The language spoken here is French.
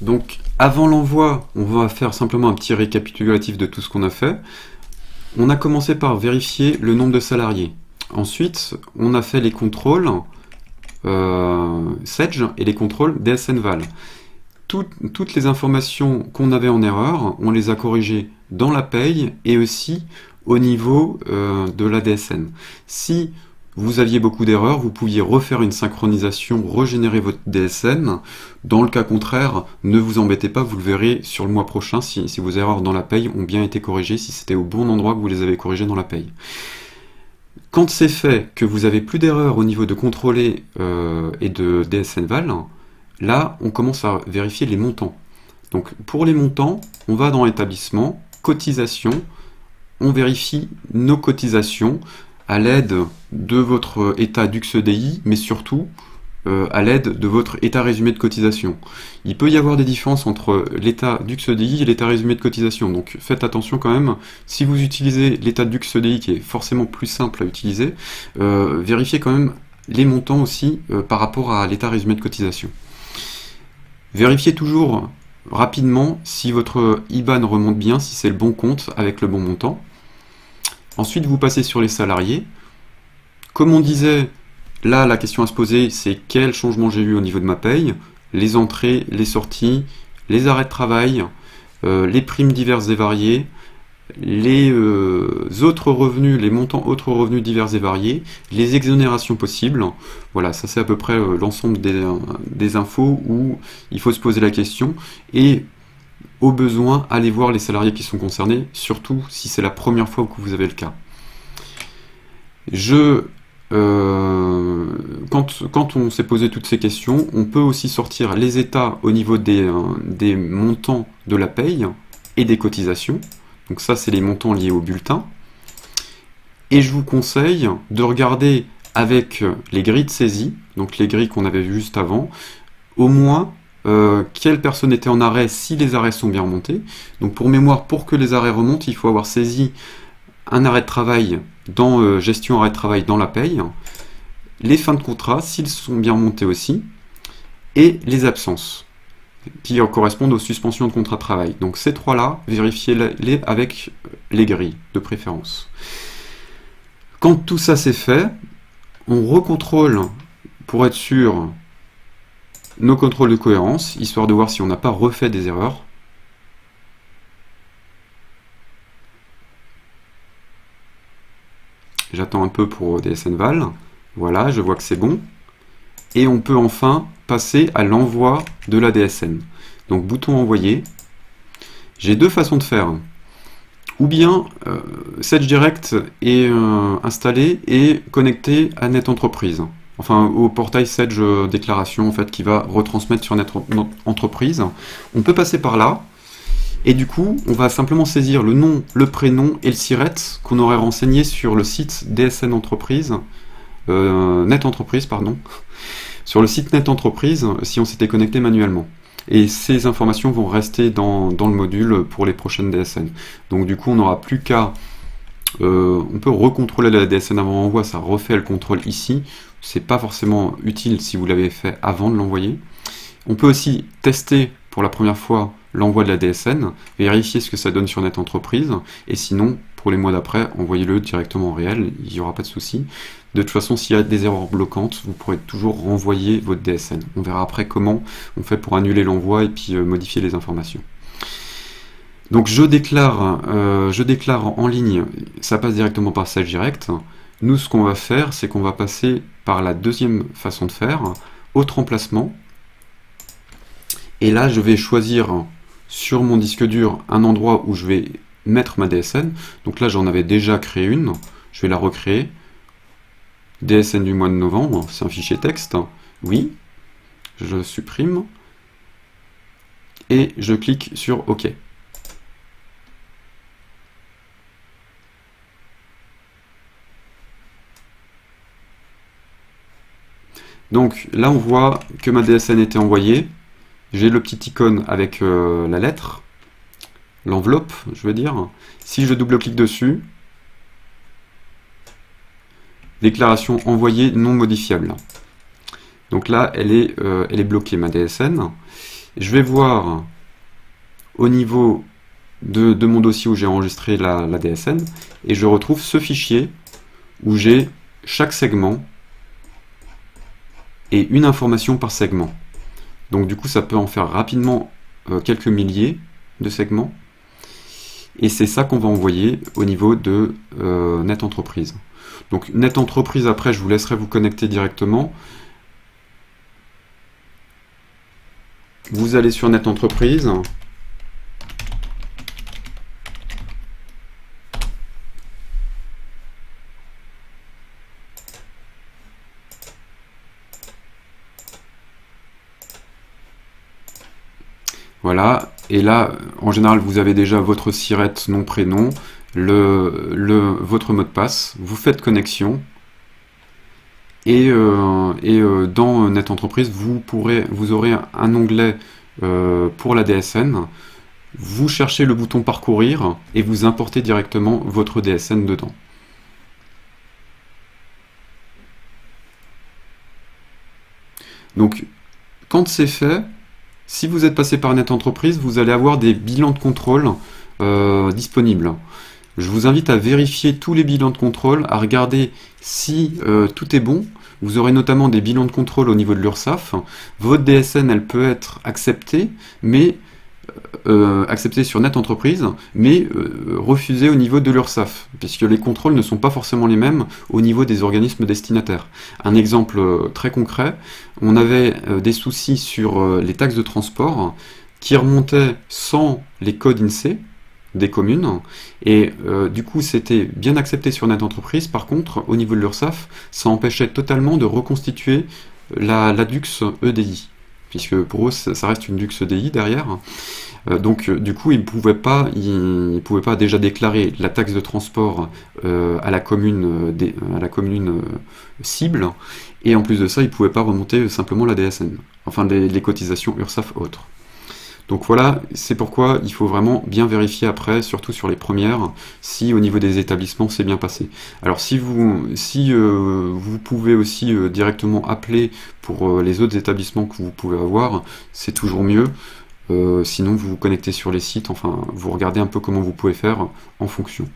Donc, avant l'envoi, on va faire simplement un petit récapitulatif de tout ce qu'on a fait. On a commencé par vérifier le nombre de salariés. Ensuite, on a fait les contrôles Sedge et les contrôles DSNVal. Toutes les informations qu'on avait en erreur, on les a corrigées dans la paye et aussi au niveau de la DSN. Si vous aviez beaucoup d'erreurs, vous pouviez refaire une synchronisation, régénérer votre DSN. Dans le cas contraire, ne vous embêtez pas, vous le verrez sur le mois prochain si vos erreurs dans la paye ont bien été corrigées, si c'était au bon endroit que vous les avez corrigées dans la paye. Quand c'est fait, que vous avez plus d'erreurs au niveau de contrôler et de DSNVal, là, on commence à vérifier les montants. Donc, pour les montants, on va dans établissement, cotisation, on vérifie nos cotisations à l'aide de votre état DUX-EDI, mais surtout à l'aide de votre état résumé de cotisation. Il peut y avoir des différences entre l'état DUX-EDI et l'état résumé de cotisation, donc faites attention quand même. Si vous utilisez l'état DUX-EDI, qui est forcément plus simple à utiliser, vérifiez quand même les montants aussi par rapport à l'état résumé de cotisation. Vérifiez toujours rapidement si votre IBAN remonte bien, si c'est le bon compte avec le bon montant. Ensuite, vous passez sur les salariés. Comme on disait, là, la question à se poser, c'est quel changement j'ai eu au niveau de ma paye, les entrées, les sorties, les arrêts de travail, les primes diverses et variées, les autres revenus, les montants autres revenus divers et variés, les exonérations possibles. Voilà, ça c'est à peu près l'ensemble des infos où il faut se poser la question et au besoin, allez voir les salariés qui sont concernés, surtout si c'est la première fois que vous avez le cas. Quand on s'est posé toutes ces questions, on peut aussi sortir les états au niveau des montants de la paye et des cotisations. Donc ça, c'est les montants liés au bulletin. Et je vous conseille de regarder avec les grilles de saisie, donc les grilles qu'on avait vues juste avant, au moins quelle personne était en arrêt si les arrêts sont bien remontés. Donc pour mémoire, pour que les arrêts remontent, il faut avoir saisi un arrêt de travail dans gestion arrêt de travail dans la paye, les fins de contrat s'ils sont bien remontés aussi, et les absences qui correspondent aux suspensions de contrat de travail. Donc ces trois-là, vérifiez-les avec les grilles de préférence. Quand tout ça c'est fait, on recontrôle pour être sûr nos contrôles de cohérence, histoire de voir si on n'a pas refait des erreurs. J'attends un peu pour DSNVal. Voilà, je vois que c'est bon. Et on peut enfin passer à l'envoi de la DSN. Donc bouton envoyer. J'ai deux façons de faire. Ou bien Sedge Direct est installé et connecté à NetEntreprise. Enfin au portail Sedge Déclaration en fait, qui va retransmettre sur NetEntreprise. On peut passer par là. Et du coup, on va simplement saisir le nom, le prénom et le SIRET qu'on aurait renseigné sur le site DSN Entreprise, NetEntreprise, pardon, sur le site NetEntreprise si on s'était connecté manuellement. Et ces informations vont rester dans le module pour les prochaines DSN. Donc du coup, on n'aura plus qu'à... on peut recontrôler la DSN avant l'envoi, ça refait le contrôle ici. C'est pas forcément utile si vous l'avez fait avant de l'envoyer. On peut aussi tester pour la première fois l'envoi de la DSN, vérifier ce que ça donne sur NetEntreprise, et sinon, pour les mois d'après, envoyez-le directement en réel, il n'y aura pas de souci. De toute façon, s'il y a des erreurs bloquantes, vous pourrez toujours renvoyer votre DSN. On verra après comment on fait pour annuler l'envoi et puis modifier les informations. Donc je déclare en ligne, ça passe directement par Sedge Direct. Nous, ce qu'on va faire, c'est qu'on va passer par la deuxième façon de faire, autre emplacement. Et là, je vais choisir sur mon disque dur un endroit où je vais mettre ma DSN. Donc là, j'en avais déjà créé une. Je vais la recréer. DSN du mois de novembre, c'est un fichier texte. Oui. Je supprime. Et je clique sur OK. Donc là, on voit que ma DSN était envoyée. J'ai le petit icône avec la lettre, l'enveloppe, je veux dire. Si je double-clique dessus, déclaration envoyée non modifiable. Donc là, elle est bloquée, ma DSN. Je vais voir au niveau de mon dossier où j'ai enregistré la DSN, et je retrouve ce fichier où j'ai chaque segment et une information par segment. Donc du coup, ça peut en faire rapidement quelques milliers de segments. Et c'est ça qu'on va envoyer au niveau de Net Entreprise. Donc Net Entreprise, après, je vous laisserai vous connecter directement. Vous allez sur Net Entreprise. Voilà, et là, en général, vous avez déjà votre SIRET nom prénom, votre mot de passe, vous faites connexion, et dans Net Entreprise, vous aurez un onglet pour la DSN, vous cherchez le bouton parcourir, et vous importez directement votre DSN dedans. Donc, quand c'est fait, si vous êtes passé par Net Entreprise, vous allez avoir des bilans de contrôle disponibles. Je vous invite à vérifier tous les bilans de contrôle, à regarder si tout est bon. Vous aurez notamment des bilans de contrôle au niveau de l'URSSAF. Votre DSN, elle peut être acceptée, mais acceptée sur Net Entreprise, mais refusée au niveau de l'URSSAF, puisque les contrôles ne sont pas forcément les mêmes au niveau des organismes destinataires. Un exemple très concret, on avait des soucis sur les taxes de transport qui remontaient sans les codes INSEE des communes, et du coup c'était bien accepté sur Net Entreprise. Par contre, au niveau de l'URSSAF, ça empêchait totalement de reconstituer la DUX EDI, puisque pour eux ça reste une DUX EDI derrière. Donc du coup, ils ne pouvaient pas déjà déclarer la taxe de transport à la commune, cible, et en plus de ça, ils ne pouvaient pas remonter simplement la DSN, enfin les cotisations URSSAF autres. Donc voilà, c'est pourquoi il faut vraiment bien vérifier après, surtout sur les premières, si au niveau des établissements c'est bien passé. Alors si vous pouvez aussi directement appeler pour les autres établissements que vous pouvez avoir, c'est toujours mieux. Sinon vous vous connectez sur les sites, enfin vous regardez un peu comment vous pouvez faire en fonction.